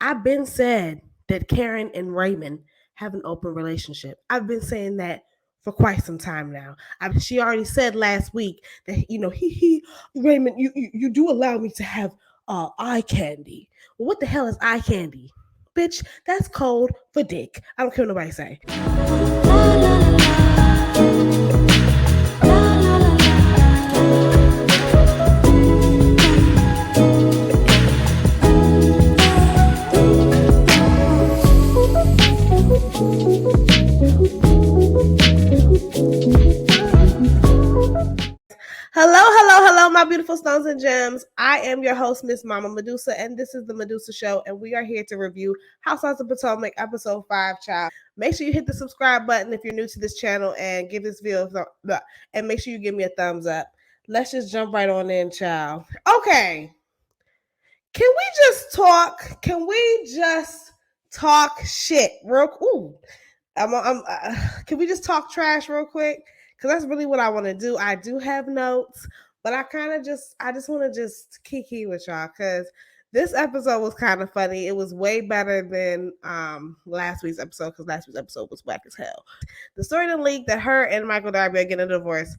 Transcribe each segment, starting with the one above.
I've been said that Karen and Raymond have an open relationship. I've been saying that for quite some time now. She already said last week that he Raymond, you do allow me to have eye candy. Well, what the hell is eye candy? Bitch, that's code for dick. I don't care what nobody say. Hello, my beautiful stones and gems. I am your host, Miss Mama Medusa, and this is the Medusa Show, and we are here to review Housewives of Potomac, episode 5, child. Make sure you hit the subscribe button if you're new to this channel, and give this video, and make sure you give me a thumbs up. Let's just jump right on in, child. Okay, can we just talk? Can we just talk shit real? Ooh, can we just talk trash real quick? Because that's really what I want to do. I do have notes, but I just want to just kiki with y'all because this episode was kind of funny. It was way better than last week's episode because last week's episode was whack as hell. The story that leaked that her and Michael Darby are getting a divorce.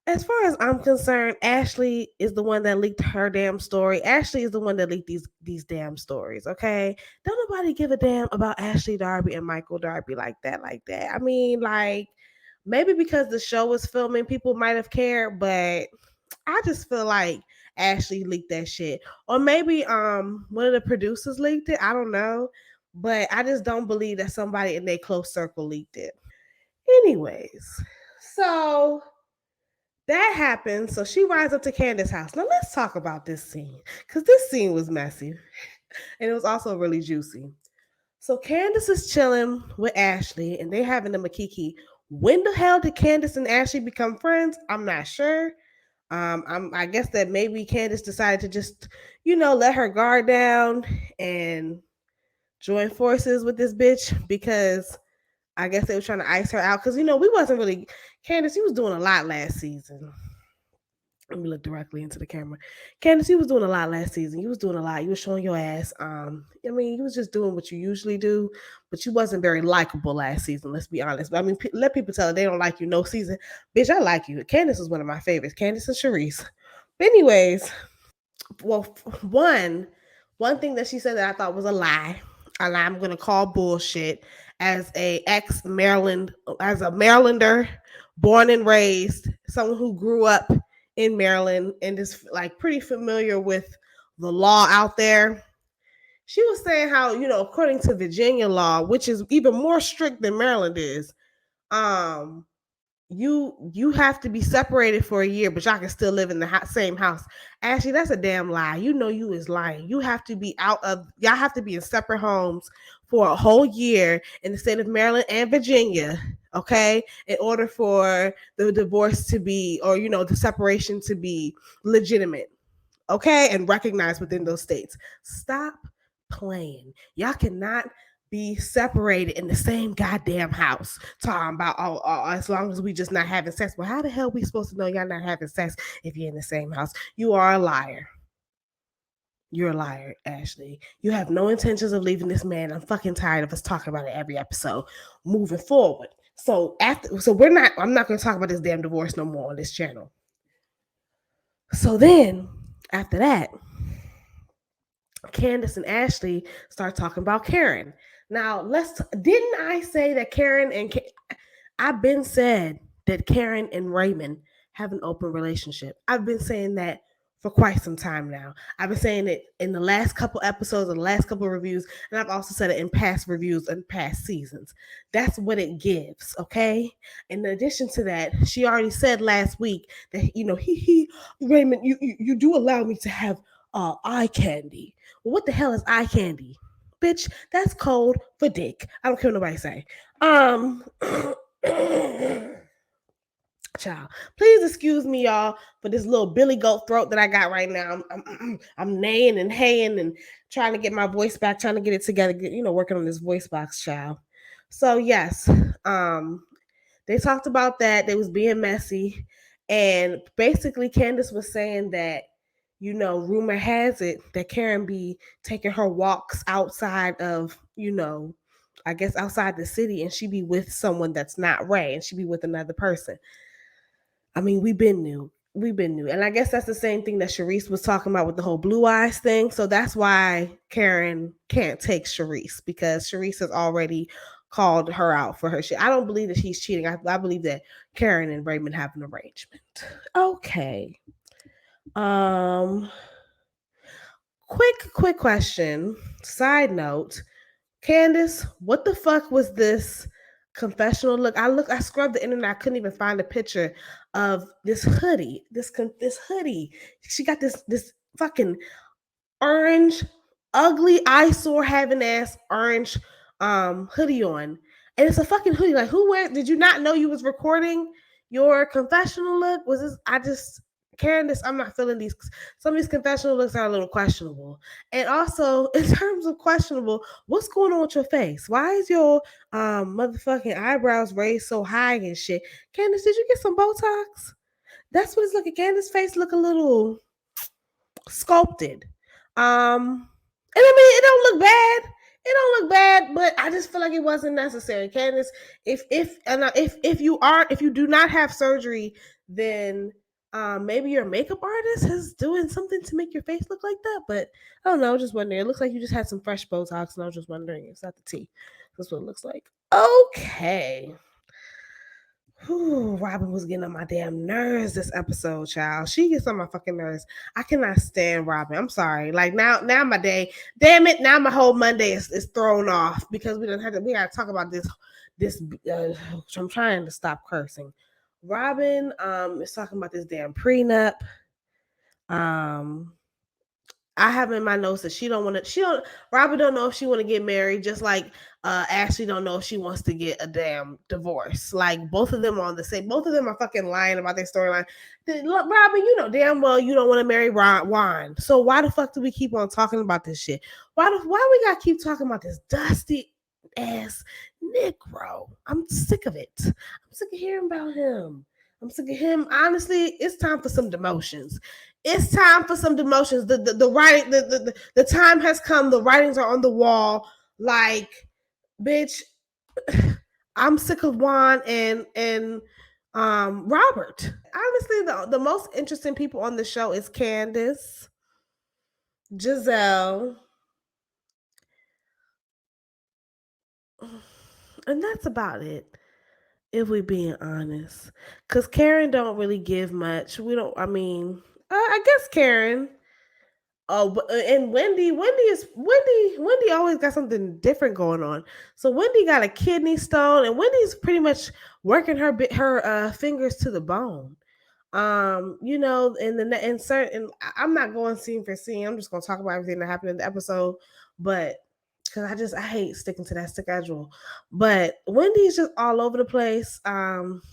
As far as I'm concerned, Ashley is the one that leaked her damn story. Ashley is the one that leaked these damn stories, okay? Don't nobody give a damn about Ashley Darby and Michael Darby like that. I mean, like, maybe because the show was filming, people might have cared, but I just feel like Ashley leaked that shit. Or maybe one of the producers leaked it. I don't know. But I just don't believe that somebody in their close circle leaked it. Anyways, so that happened. So she rides up to Candace's house. Now let's talk about this scene because this scene was messy and it was also really juicy. So Candace is chilling with Ashley and they're having a makiki. When the hell did Candace and Ashley become friends? I'm not sure. I guess that maybe Candace decided to just, let her guard down and join forces with this bitch because I guess they were trying to ice her out because we wasn't really Candace. You was doing a lot last season. Let me look directly into the camera. Candace, you was doing a lot last season. You was doing a lot. You was showing your ass. You was just doing what you usually do, but you wasn't very likable last season. Let's be honest. Let people tell her they don't like you no season. Bitch, I like you. Candace is one of my favorites. Candace and Charisse. But anyways, well, one thing that she said that I thought was a lie, and I'm gonna call bullshit as a Marylander, born and raised, someone who grew up in Maryland and is like pretty familiar with the law out there. She was saying how, according to Virginia law, which is even more strict than Maryland is, you have to be separated for a year, but y'all can still live in the same house. Actually, that's a damn lie. You is lying. Y'all have to be in separate homes for a whole year in the state of Maryland and Virginia, okay, in order for the divorce to be, or the separation to be legitimate, okay, and recognized within those states. Stop playing. Y'all cannot be separated in the same goddamn house talking about as long as we just not having sex. Well, how the hell we supposed to know y'all not having sex if you're in the same house? You are a liar. You're a liar, Ashley. You have no intentions of leaving this man. I'm fucking tired of us talking about it every episode. Moving forward. I'm not gonna talk about this damn divorce no more on this channel. So then after that, Candace and Ashley start talking about Karen. Now, didn't I say that I've been said that Karen and Raymond have an open relationship. I've been saying that for quite some time now. I've been saying it in the last couple episodes and the last couple reviews, and I've also said it in past reviews and past seasons. That's what it gives, okay? In addition to that, she already said last week that Raymond, you do allow me to have eye candy. Well, what the hell is eye candy? Bitch, that's code for dick. I don't care what nobody say. Child, please excuse me, y'all, for this little Billy Goat throat that I got right now. I'm neighing and haying and trying to get my voice back, trying to get it together. Working on this voice box, child. So yes, they talked about that. They was being messy, and basically Candace was saying that rumor has it that Karen be taking her walks outside of, I guess outside the city, and she be with someone that's not Ray, and she be with another person. I mean, we've been new. And I guess that's the same thing that Sharice was talking about with the whole blue eyes thing. So that's why Karen can't take Sharice, because Sharice has already called her out for her shit. I don't believe that she's cheating. I believe that Karen and Raymond have an arrangement. Okay. Quick question. Side note. Candace, what the fuck was this confessional look? I scrubbed the internet. I couldn't even find a picture of this hoodie. This hoodie. She got this fucking orange, ugly eyesore having ass orange hoodie on. And it's a fucking hoodie. Like, did you not know you was recording your confessional look? Was this Candace, I'm not feeling these. Some of these confessional looks are a little questionable. And also, in terms of questionable, what's going on with your face? Why is your motherfucking eyebrows raised so high and shit? Candace, did you get some Botox? That's what it's looking. Candace's face look a little sculpted. And I mean, it don't look bad. It don't look bad, but I just feel like it wasn't necessary. Candace, if you do not have surgery, then maybe your makeup artist is doing something to make your face look like that. But I don't know. I was just wondering. It looks like you just had some fresh Botox, and I was just wondering if that the tea. That's what it looks like. Okay. Whew, Robyn was getting on my damn nerves this episode, child. She gets on my fucking nerves. I cannot stand Robyn. I'm sorry. Like now my day, damn it, now my whole Monday is thrown off because we gotta talk about this. I'm trying to stop cursing. Robyn is talking about this damn prenup. I have in my notes that Robyn don't know if she want to get married, just like Ashley don't know if she wants to get a damn divorce. Like both of them are on the same. Both of them are fucking lying about their storyline. Look, Robyn, you know damn well you don't want to marry Juan. So why the fuck do we keep on talking about this shit? Why we gotta keep talking about this dusty ass Negro? I'm sick of it. I'm sick of hearing about him. I'm sick of him. Honestly, it's time for some demotions. It's time for some demotions. The writing, the time has come. The writings are on the wall. Like, bitch, I'm sick of Juan and Robert. Honestly, the most interesting people on the show is Candace, Gisselle, and that's about it. If we being honest, because Karen don't really give much. We don't. I mean, I guess Karen. Oh, and Wendy always got something different going on. So Wendy got a kidney stone, and Wendy's pretty much working her fingers to the bone. And certain. I'm not going scene for scene. I'm just gonna talk about everything that happened in the episode, but because I hate sticking to that schedule. But Wendy's just all over the place.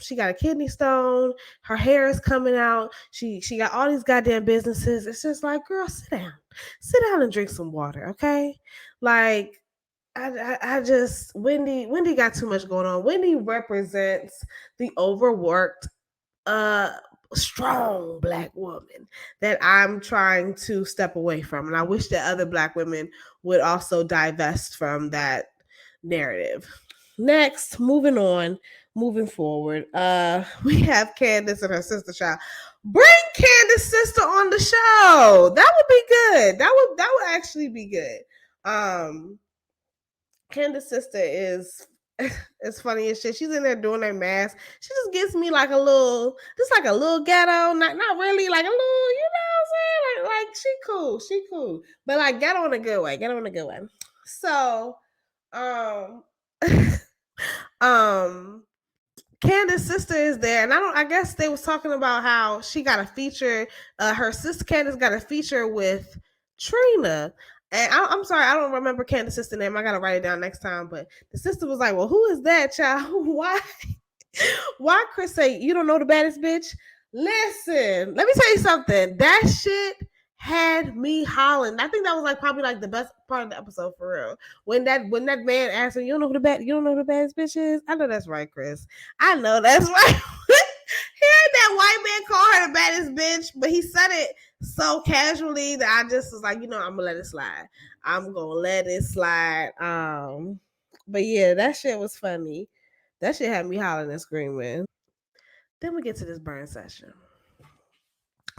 She got a kidney stone. Her hair is coming out. She got all these goddamn businesses. It's just like, girl, sit down and drink some water, okay? Like, I just Wendy got too much going on. Wendy represents the overworked, strong Black woman that I'm trying to step away from, and I wish that other Black women would also divest from that narrative. Next, moving forward, we have Candace and her sister child. Bring Candace's sister on the show. That would be good. That would actually be good. Candace's sister is it's funny as shit. She's in there doing her mask. She just gives me like a little ghetto, not really, like a little, you know what I'm saying? Like she cool. But like ghetto in a good way. So Candace's sister is there, and I guess they was talking about how she got a feature, her sister Candace got a feature with Trina. And I'm sorry, I don't remember Candace's sister name. I gotta write it down next time. But the sister was like, "Well, who is that child? Why Chris say you don't know the baddest bitch? Listen, let me tell you something. That shit had me hollering. I think that was like probably like the best part of the episode for real. When that man asked her, you don't know who the baddest bitch is? I know that's right, Chris. I know that's right. He had that white man call her the baddest bitch, but he said it so casually that I just was like, I'm gonna let it slide. I'm gonna let it slide. But yeah, that shit was funny. That shit had me hollering and screaming. Then we get to this burn session.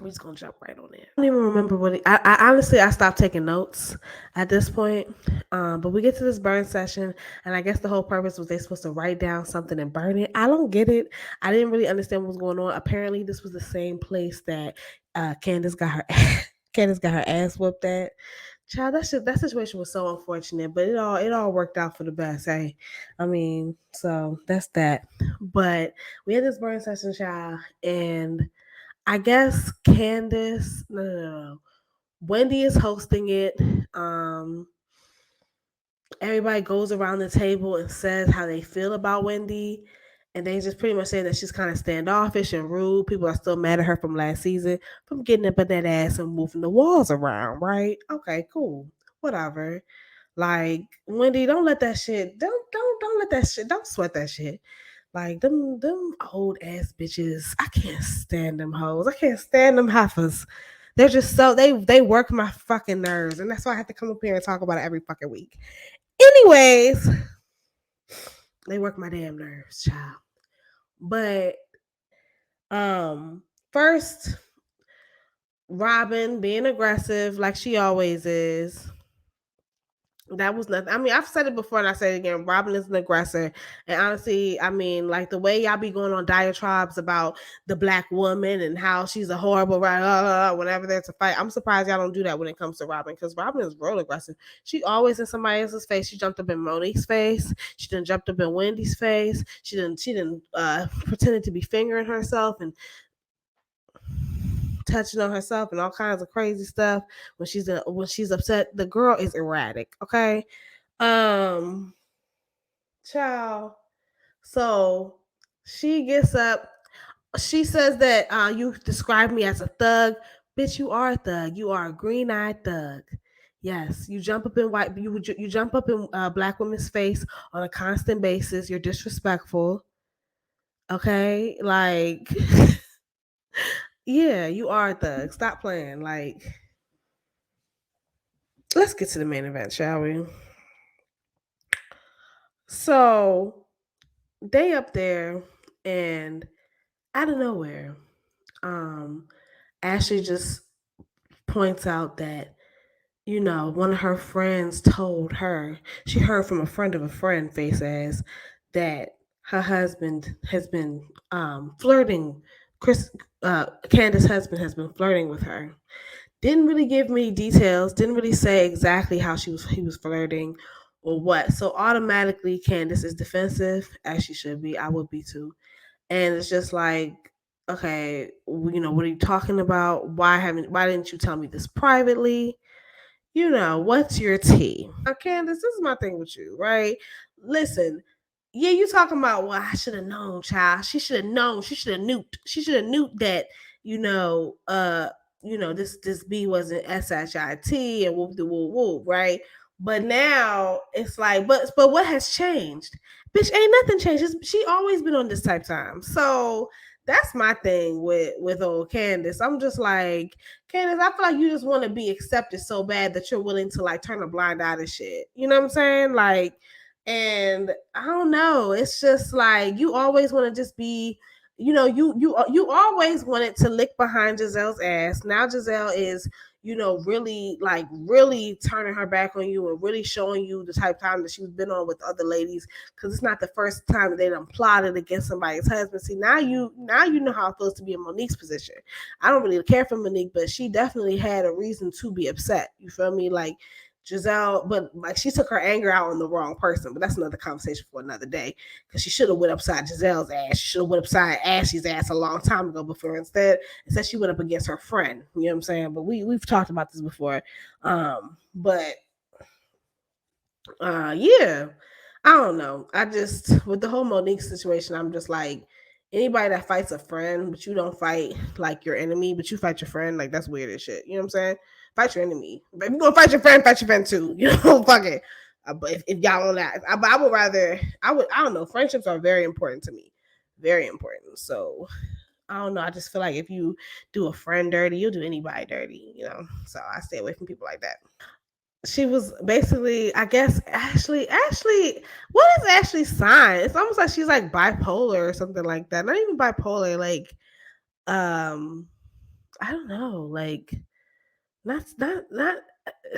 We just gonna jump right on it. I don't even remember what I honestly I stopped taking notes at this point. But we get to this burn session, and I guess the whole purpose was they supposed to write down something and burn it. I don't get it. I didn't really understand what was going on. Apparently, this was the same place that Candace got her Candace got her ass whooped at. Child, that situation was so unfortunate, but it all worked out for the best. Hey, I mean, so that's that. But we had this burn session, child, and I guess Candace, no. Wendy is hosting it. Um, Everybody goes around the table and says how they feel about Wendy. And they just pretty much say that she's kind of standoffish and rude. People are still mad at her from last season from getting up at that ass and moving the walls around, right? Okay, cool. Whatever. Like, Wendy, don't let that shit, don't let that shit, don't sweat that shit. Like them old ass bitches. I can't stand them hoes. I can't stand them heifers. They're just so they work my fucking nerves. And that's why I have to come up here and talk about it every fucking week. Anyways, they work my damn nerves, child. But first, Robyn being aggressive like she always is. That was nothing. I mean, I've said it before and I say it again. Robyn is an aggressor. And honestly, I mean, like the way y'all be going on diatribes about the black woman and how she's a horrible whenever there's a fight. I'm surprised y'all don't do that when it comes to Robyn, because Robyn is real aggressive. She always in somebody else's face. She jumped up in Monique's face. She done jumped up in Wendy's face. She done pretended to be fingering herself and touching on herself and all kinds of crazy stuff when she's upset. The girl is erratic, okay? Um, Child. So she gets up. She says that you described me as a thug. Bitch, you are a thug. You are a green-eyed thug. Yes, you jump up in you jump up in black women's face on a constant basis. You're disrespectful. Okay, like yeah, you are a thug. Stop playing. Like, let's get to the main event, shall we? So they up there, and out of nowhere, um, Ashley just points out that, one of her friends told her, she heard from a friend of a friend, face ass, that her husband has been flirting. Candace's husband has been flirting with her. Didn't really give me details, didn't really say exactly how he was flirting or what. So automatically Candace is defensive, as she should be. I would be too. And it's just like, okay, what are you talking about? Why didn't you tell me this privately? What's your tea? Candace, this is my thing with you, right? Listen, yeah, you talking about, well, I should have known, child. She should have known. She should have nuked. She should have nuked that, this B wasn't SHIT and whoop the whoop whoop, right? But now it's like, but what has changed? Bitch, ain't nothing changed. She always been on this type time. So that's my thing with old Candace. I'm just like, Candace, I feel like you just want to be accepted so bad that you're willing to like turn a blind eye to shit. You know what I'm saying? Like, and I don't know. It's just like you always want to just be, you always wanted to lick behind Giselle's ass. Now Gisselle is, really turning her back on you and really showing you the type of time that she's been on with other ladies, because it's not the first time that they done plotted against somebody's husband. See, now you know how it feels to be in Monique's position. I don't really care for Monique, but she definitely had a reason to be upset. You feel me? Like Gisselle, but like she took her anger out on the wrong person. But that's another conversation for another day. Because she should have went upside Giselle's ass. She should have went upside Ashley's ass a long time ago. Before instead she went up against her friend. You know what I'm saying? But we've talked about this before. But yeah, I don't know. I just, with the whole Monique situation, I'm just like, anybody that fights a friend, but you don't fight like your enemy, but you fight your friend, like that's weird as shit. You know what I'm saying? Fight your enemy. But if you're gonna fight your friend too. Fuck it. But if y'all on that, I would rather, I don't know. Friendships are very important to me, very important. So I don't know. I just feel like if you do a friend dirty, you'll do anybody dirty, you know. So I stay away from people like that. She was basically, I guess, Ashley. What is Ashley's sign? It's almost like she's like bipolar or something like that. Not even bipolar, like um, I don't know, like not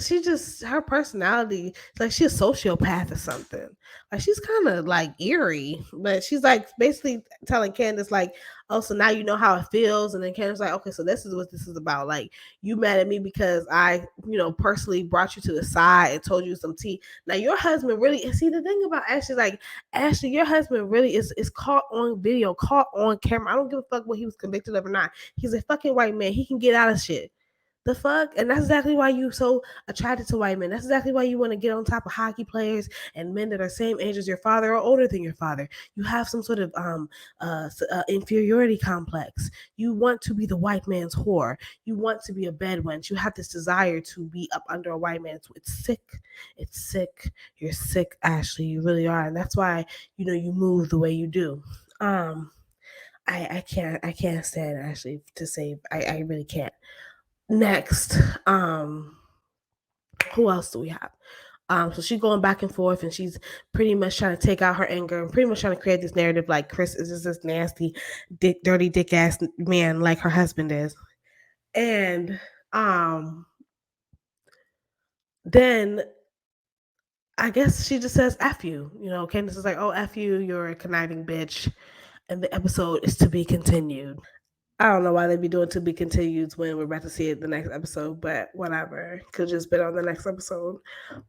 she just her personality, like she's a sociopath or something. Like she's kind of like eerie, but she's like basically telling Candace like, oh, so now you know how it feels. And then Candace like, okay, so this is what this is about. Like you mad at me because I, personally brought you to the side and told you some tea. Now your husband really, and see the thing about Ashley, like Ashley, your husband really is caught on video, caught on camera. I don't give a fuck what he was convicted of or not. He's a fucking white man. He can get out of shit. The fuck? And that's exactly why you so attracted to white men. That's exactly why you want to get on top of hockey players and men that are same age as your father or older than your father. You have some sort of inferiority complex. You want to be the white man's whore. You want to be a bedwench. You have this desire to be up under a white man. It's sick. It's sick. You're sick, Ashley. You really are. And that's why, you move the way you do. I can't stand Ashley to say I really can't. Next, who else do we have? So she's going back and forth, and she's pretty much trying to take out her anger and pretty much trying to create this narrative like Chris is just this nasty, dirty dick ass man like her husband is. And then I guess she just says F you. Candace is like, oh, F you, you're a conniving bitch. And the episode is to be continued. I don't know why they be doing to be continued when we're about to see it the next episode, but whatever. Could just been on the next episode.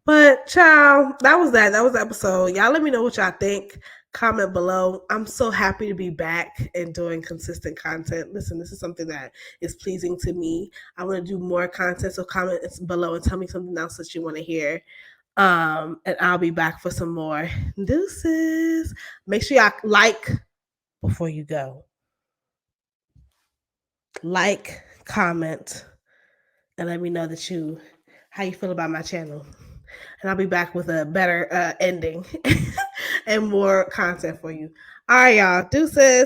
But child, that was that. That was the episode. Y'all let me know what y'all think. Comment below. I'm so happy to be back and doing consistent content. Listen, this is something that is pleasing to me. I want to do more content, so comment below and tell me something else that you want to hear. And I'll be back for some more. Deuces. Make sure y'all like before you go. Like, comment, and let me know how you feel about my channel. And I'll be back with a better ending and more content for you. All right, y'all. Deuces.